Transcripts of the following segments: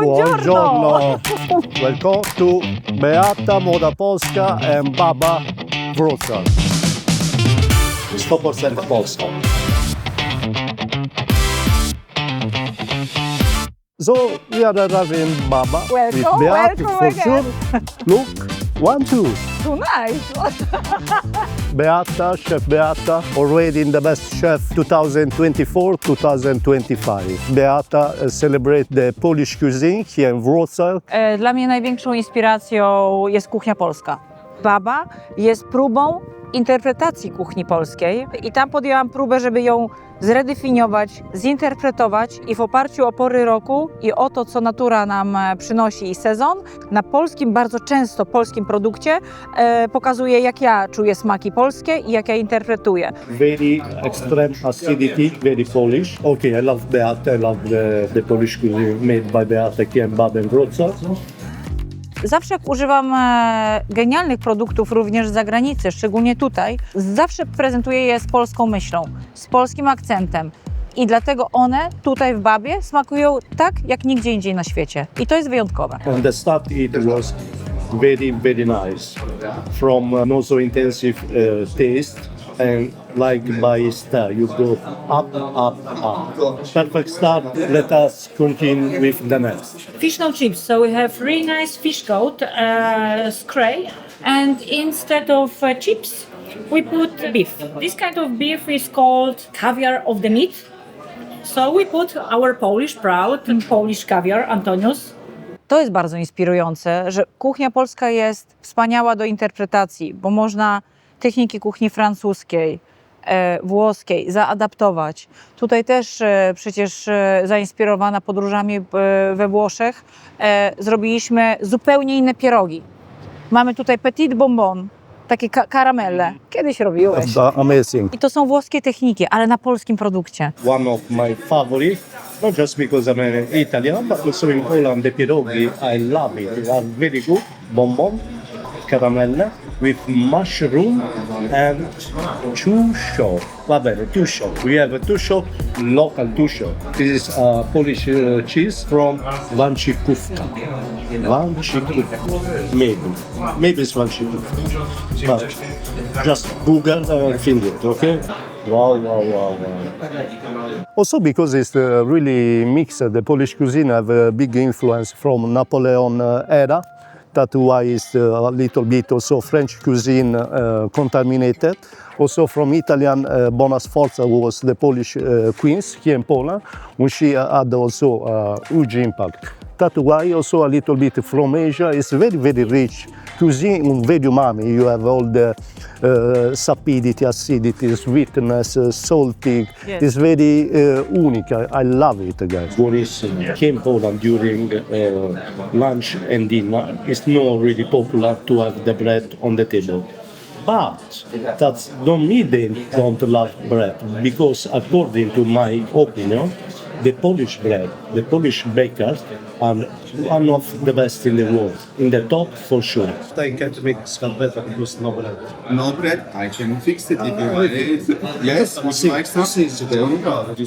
Buongiorno. Welcome to Beata Moda Polska and Baba Wrocław. 100% Polska. So we are arriving Baba with Welcome, Beata welcome for again. sure. Look, 1, 2. Too nice. Beata, Chef Beata, already in the Best Chef 2024-2025. Beata celebrate the Polish cuisine here in Wrocław. Dla mnie największą inspiracją jest kuchnia polska. Baba jest próbą interpretacji kuchni polskiej i tam podjęłam próbę, żeby ją zredefiniować, zinterpretować i w oparciu o pory roku i o to, co natura nam przynosi i sezon, na polskim, bardzo często polskim produkcie pokazuję, jak ja czuję smaki polskie i jak ja interpretuję. Very extreme acidity, very Polish. Okay, I love Beata, I love the Polish cuisine made by Beata here in Baba and Wrocław. Zawsze jak używam genialnych produktów również z zagranicy, szczególnie tutaj, zawsze prezentuję je z polską myślą, z polskim akcentem. I dlatego one tutaj w Babie smakują tak, jak nigdzie indziej na świecie. I to jest wyjątkowe. On the start it was very, very nice. From not so intensive taste and like by star, you go up, up, up. Perfect start. Let us continue with the next. Fish no chips. So we have really nice fish coat, scray, and instead of chips, we put beef. This kind of beef is called caviar of the meat. So we put our Polish proud Polish caviar, Antonius. To jest bardzo inspirujące, że kuchnia polska jest wspaniała do interpretacji, bo można techniki kuchni francuskiej, włoskiej zaadaptować. Tutaj też przecież zainspirowana podróżami we Włoszech zrobiliśmy zupełnie inne pierogi. Mamy tutaj petit bonbon, takie karamelle. Kiedyś robiłeś. Amazing. I to są włoskie techniki, ale na polskim produkcie. One of my favorite, not just because I'm an Italian, but also in Poland, the pierogi, I love it. They are very good. Bonbon, caramelle, with mushroom and tuszo. Tuszo. We have a tuszo, local tuszo. This is Polish cheese from Wancikówka. Wancikówka. Maybe it's Wancikówka. But just Google and find it, okay? Wow. Also because it's really mixed, the Polish cuisine have a big influence from Napoleon era. That's why it's a little bit also French cuisine contaminated. Also from Italian, Bona Sforza was the Polish queens here in Poland, when she had also huge impact. That's why also a little bit from Asia. It's very, very rich cuisine, very umami. You have all the sapidity, acidity, sweetness, salty. Yes. It's very unique. I love it, guys. Boris came Poland during lunch and dinner. It's not really popular to have the bread on the table. But that don't mean they don't love bread, because according to my opinion, the Polish bread, the Polish bakers are one of the best in the world, in the top for sure. I can't make scarpetta because no bread. No bread? I can fix it if you want it. Yes, would you like some? This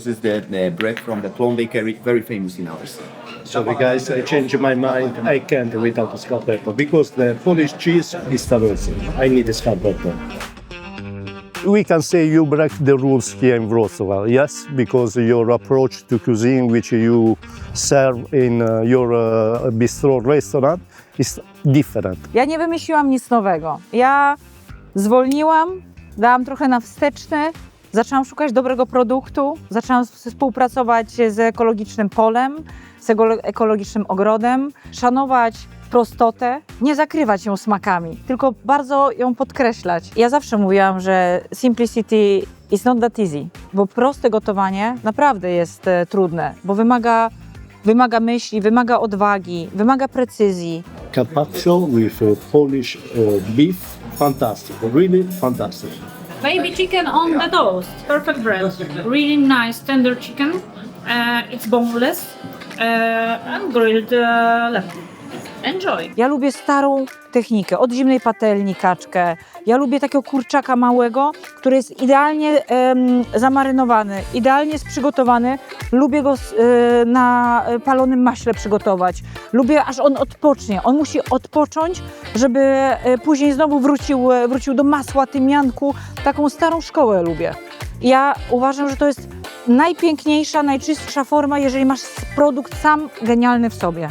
is the bread from the Plum Bakery, very famous in ours. Sorry guys, I changed my mind. I can't without a scarpetta because the Polish cheese is delicious. I need a scarpetta. We can say you break the rules here in Wrocław, yes, because your approach to cuisine, which you serve in your bistro restaurant, is different. Ja nie wymyśliłam nic nowego. Ja zwolniłam, dałam trochę na wsteczny, zaczęłam szukać dobrego produktu, zaczęłam współpracować z ekologicznym polem, z ekologicznym ogrodem, szanować prostotę, nie zakrywać ją smakami, tylko bardzo ją podkreślać. Ja zawsze mówiłam, że simplicity is not that easy, bo proste gotowanie naprawdę jest trudne, bo wymaga myśli, wymaga odwagi, wymaga precyzji. Carpaccio with Polish beef, fantastic, really fantastic. Baby chicken on the toast, perfect bread. Really nice tender chicken. It's boneless and grilled lamb. Enjoy. Ja lubię starą technikę, od zimnej patelni kaczkę. Ja lubię takiego kurczaka małego, który jest idealnie zamarynowany, idealnie jest przygotowany. Lubię go na palonym maśle przygotować. Lubię, aż on odpocznie. On musi odpocząć, żeby później znowu wrócił do masła, tymianku. Taką starą szkołę lubię. Ja uważam, że to jest najpiękniejsza, najczystsza forma, jeżeli masz produkt sam genialny w sobie.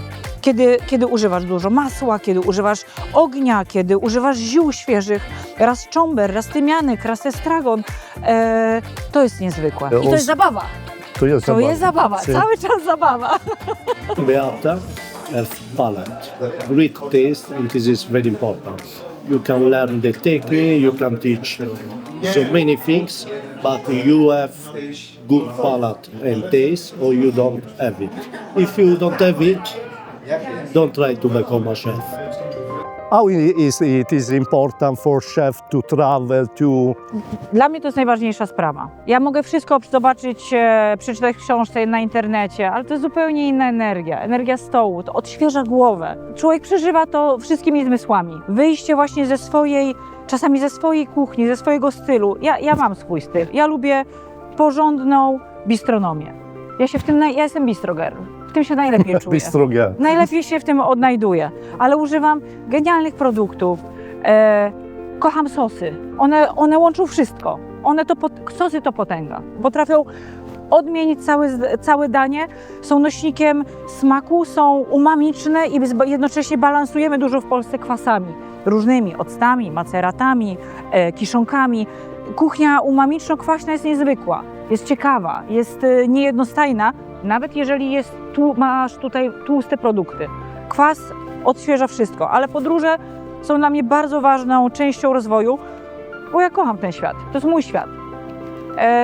Kiedy używasz dużo masła, kiedy używasz ognia, kiedy używasz ziół świeżych, raz czomber, raz tymianek, raz estragon, to jest niezwykłe. I to jest zabawa. To jest To jest zabawa, Sì. cały czas zabawa. Beata have palate, great taste, and this is very important. You can learn the technique, you can teach so many things, but you have good palate and taste, or you don't have it. If you don't have it, don't try to become a chef. How it is important for chef to travel to Dla mnie to jest najważniejsza sprawa. Ja mogę wszystko zobaczyć, przeczytać w książce, na internecie, ale to jest zupełnie inna energia. Energia stołu, to odświeża głowę. Człowiek przeżywa to wszystkimi zmysłami. Wyjście właśnie czasami ze swojej kuchni, ze swojego stylu. Ja mam swój styl. Ja lubię porządną bistronomię. Ja jestem bistro girl. W tym się najlepiej czuję. Bistro. Najlepiej się w tym odnajduję, ale używam genialnych produktów. Kocham sosy. One łączą wszystko. Sosy to potęga. Potrafią odmienić całe danie, są nośnikiem smaku, są umamiczne i jednocześnie balansujemy dużo w Polsce kwasami. Różnymi octami, maceratami, kiszonkami. Kuchnia umamiczno-kwaśna jest niezwykła, jest ciekawa, jest niejednostajna, nawet jeżeli masz tutaj tłuste produkty. Kwas odświeża wszystko, ale podróże są dla mnie bardzo ważną częścią rozwoju, bo ja kocham ten świat, to jest mój świat.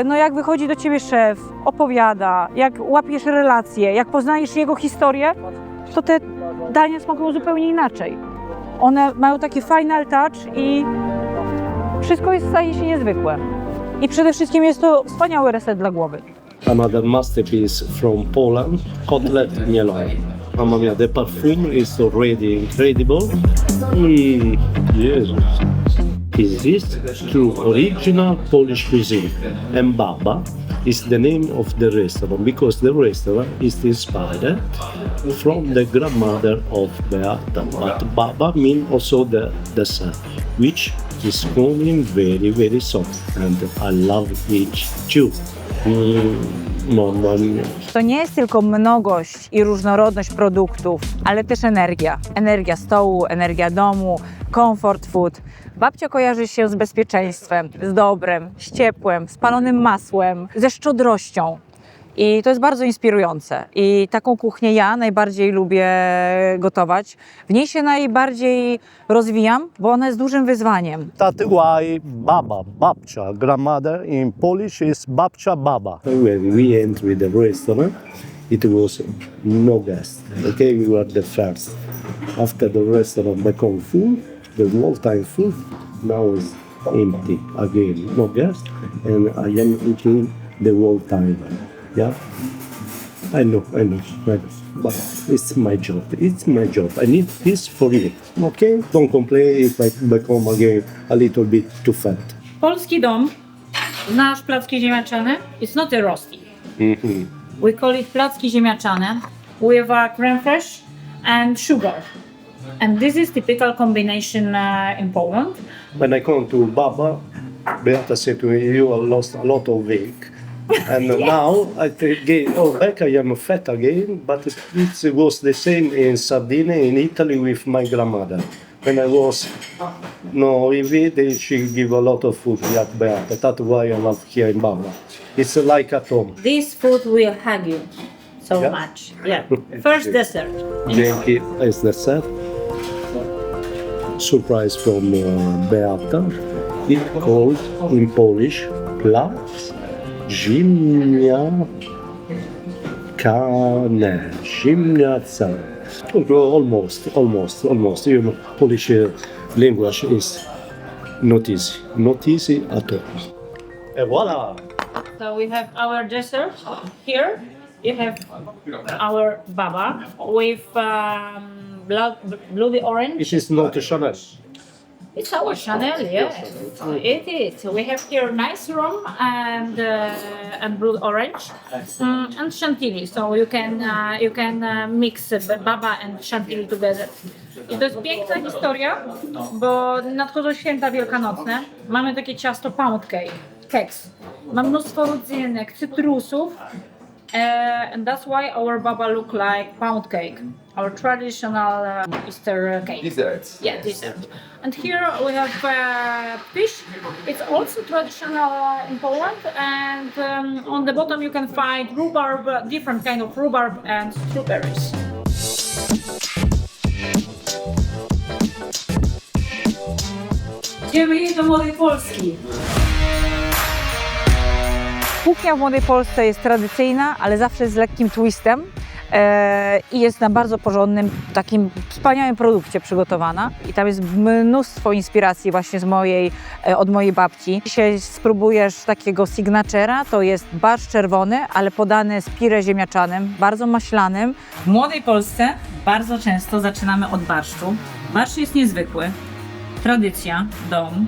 No jak wychodzi do ciebie szef, opowiada, jak łapiesz relacje, jak poznajesz jego historię, to te dania smakują zupełnie inaczej. One mają taki final touch i wszystko staje się niezwykłe. I przede wszystkim jest to wspaniały reset dla głowy. Another masterpiece from Poland, cutlet mielone. Mamma mia, the perfume is already incredible. Yes. Is this true original Polish cuisine? And Baba is the name of the restaurant because the restaurant is inspired from the grandmother of Beata. But Baba means also the dessert, which is coming very, very soft. And I love it too. Mamma mia. To nie jest tylko mnogość i różnorodność produktów, ale też energia. Energia stołu, energia domu, comfort food. Babcia kojarzy się z bezpieczeństwem, z dobrem, z ciepłem, z palonym masłem, ze szczodrością. I to jest bardzo inspirujące. I taką kuchnię ja najbardziej lubię gotować. W niej się najbardziej rozwijam, bo ona jest dużym wyzwaniem. That's why baba, babcia, grandmother in Polish is babcia baba. When we entered the restaurant, it was no guest. Okay, we were the first. After the restaurant became full, the whole time full, now it's empty again, no guest, and I am eating the whole time. Yeah, I know, but it's my job. It's my job. I need this for you. Okay, don't complain if I become again a little bit too fat. Polski dom, znasz placki ziemniaczane? It's not a roasting. We call it placki ziemniaczane with creme fraiche and sugar. And this is typical combination in Poland. When I come to Baba, Beata said to me, "You have lost a lot of weight." And now back I am fat again, but it was the same in Sardinia, in Italy with my grandmother. When I was she give a lot of food at Beata. That's why I love here in Baba. It's like at home. This food will hug you so Yeah? much. Yeah. First dessert. Dzięki is dessert. Surprise from Beata. It called in Polish plac ziemniaczane. Ziemniaczane. Almost. You know, Polish language is not easy at all. And voila! So we have our dessert here. You have our baba with bloody orange. It is not a Chanel. It's our Chanel, yes. It is. We have here nice rum and blood orange and chantilly. So you can mix baba and chantilly together. I to jest piękna historia, bo nadchodzą święta wielkanocne. Mamy takie ciasto pound cake, keks. Ma mnóstwo rodzynek, cytrusów. And that's why our baba look like pound cake, our traditional Easter cake. Desserts. Yeah, dessert. And here we have fish. It's also traditional in Poland. And on the bottom you can find rhubarb, different kind of rhubarb and strawberries. Idziemy do Młodej Polski. Kuchnia w Młodej Polsce jest tradycyjna, ale zawsze z lekkim twistem i jest na bardzo porządnym, takim wspaniałym produkcie przygotowana. I tam jest mnóstwo inspiracji właśnie od mojej babci. Dzisiaj spróbujesz takiego signature'a, to jest barszcz czerwony, ale podany z pire ziemniaczanym, bardzo maślanym. W Młodej Polsce bardzo często zaczynamy od barszczu. Barszcz jest niezwykły, tradycja, dom.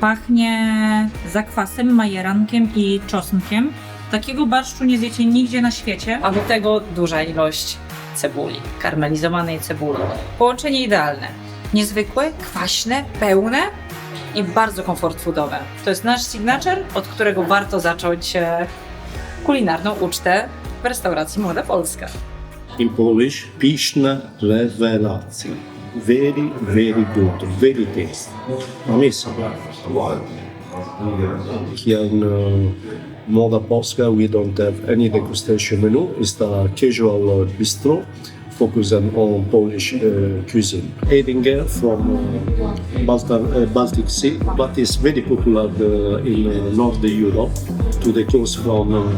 Pachnie zakwasem, majerankiem i czosnkiem. Takiego barszczu nie zjecie nigdzie na świecie, a do tego duża ilość cebuli, karmelizowanej cebuli. Połączenie idealne. Niezwykłe, kwaśne, pełne i bardzo comfort foodowe. To jest nasz signature, od którego warto zacząć kulinarną ucztę w restauracji Młoda Polska. In Polish, pyszne rewelacje. Very, very good, very tasty. Amazing. Here in Młoda Polska, we don't have any degustation menu. It's a casual bistro focusing on Polish cuisine. Edinger from Baltic Sea, but it's very popular in North Europe, to the coast from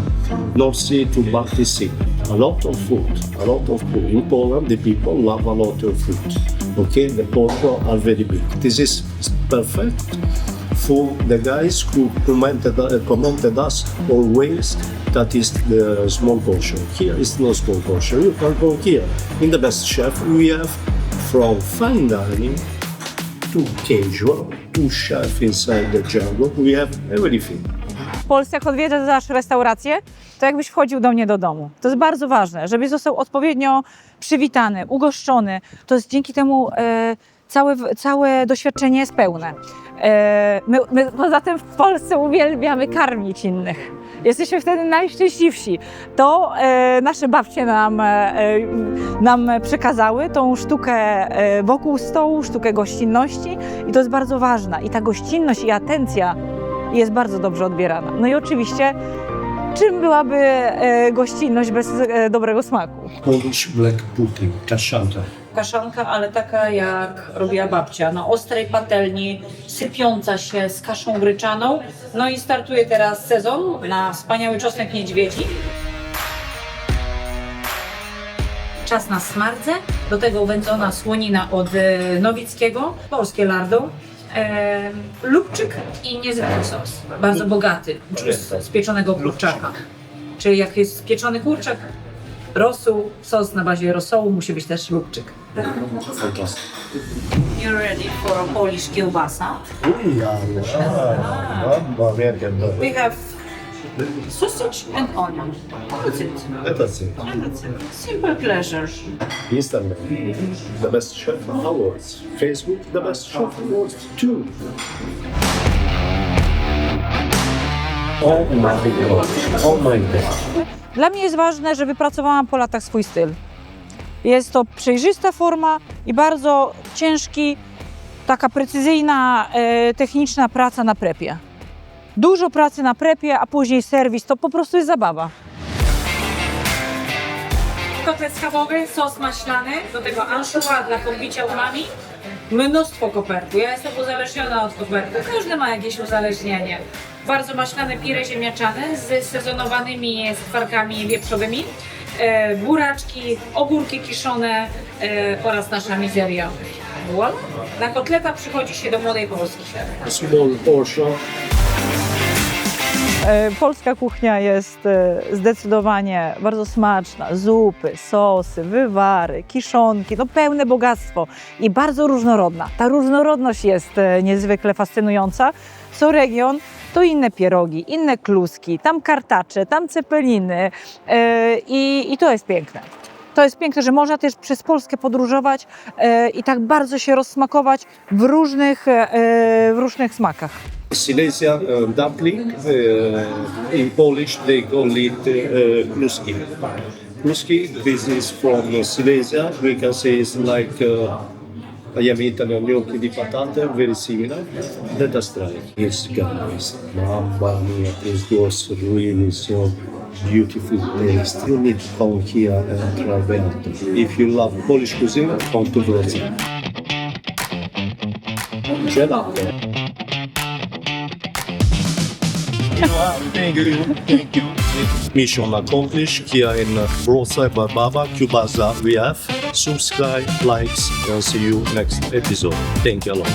North Sea to Baltic Sea. A lot of food. In Poland, the people love a lot of food. Okay, the portions are very big. This is perfect for the guys who commented us always that is the small portion. Here is no small portion. You can go here. In the best chef, we have from fine dining to casual to chef inside the jungle. We have everything. W Polsce, jak odwiedzasz restaurację, to jakbyś wchodził do mnie do domu. To jest bardzo ważne, żeby został odpowiednio przywitany, ugoszczony. To jest dzięki temu całe doświadczenie jest pełne. My poza tym w Polsce uwielbiamy karmić innych. Jesteśmy wtedy najszczęśliwsi. To nasze babcie nam przekazały, tą sztukę wokół stołu, sztukę gościnności i to jest bardzo ważne. I ta gościnność i atencja jest bardzo dobrze odbierana. No i oczywiście, czym byłaby gościnność bez dobrego smaku? Polish black pudding, kaszanka. Kaszanka, ale taka jak robiła babcia, na ostrej patelni, sypiąca się z kaszą gryczaną. No i startuje teraz sezon na wspaniały czosnek niedźwiedzi. Czas na smardzę, do tego wędzona słonina od Nowickiego, polskie lardo, lubczyk i niezwykły sos, bardzo bogaty, z pieczonego kurczaka. Czyli jak jest pieczony kurczak, rosół, sos na bazie rosołu, musi być też lubczyk. You're ready for a Polish kielbasa? We have sausage and onion. That's it. That's it. And that's it. Simple pleasure. Instagram, the best chef awards. Facebook, the best chef awards too. Oh my God. Oh my God. Dla mnie jest ważne, że wypracowałam po latach swój styl. Jest to przejrzysta forma i bardzo ciężki, taka precyzyjna, techniczna praca na prepie. Dużo pracy na prepie, a później serwis, to po prostu jest zabawa. Kotlet schabowy, sos maślany, do tego anchois dla podbicia umami. Mnóstwo kopertu. Ja jestem uzależniona od kopertu. Każdy ma jakieś uzależnienie. Bardzo maślane pire ziemniaczane z sezonowanymi skwarkami wieprzowymi, buraczki, ogórki kiszone oraz nasza mizeria. Voilà. Na kotleta przychodzi się do Młodej Polski. A small portion. Polska kuchnia jest zdecydowanie bardzo smaczna. Zupy, sosy, wywary, kiszonki, no pełne bogactwo i bardzo różnorodna. Ta różnorodność jest niezwykle fascynująca. Co region to inne pierogi, inne kluski, tam kartacze, tam cepeliny i to jest piękne. To jest piękne, że można też przez Polskę podróżować i tak bardzo się rozsmakować w różnych smakach. Silesia dumpling. In Polish they call it kluski. Kluski, this is from Silesia. We can say it's like I am Italian gnocchi di patate, very similar. Let us try. Yes, guys, mamma mia, this was really so beautiful taste. You need to come here and try it. If you love Polish cuisine, come to Wrocław. Gelato. Thank you. Mission accomplished here in Wrocław Barbecue Bazaar. We have subscribe, likes, and see you next episode. Thank you a lot.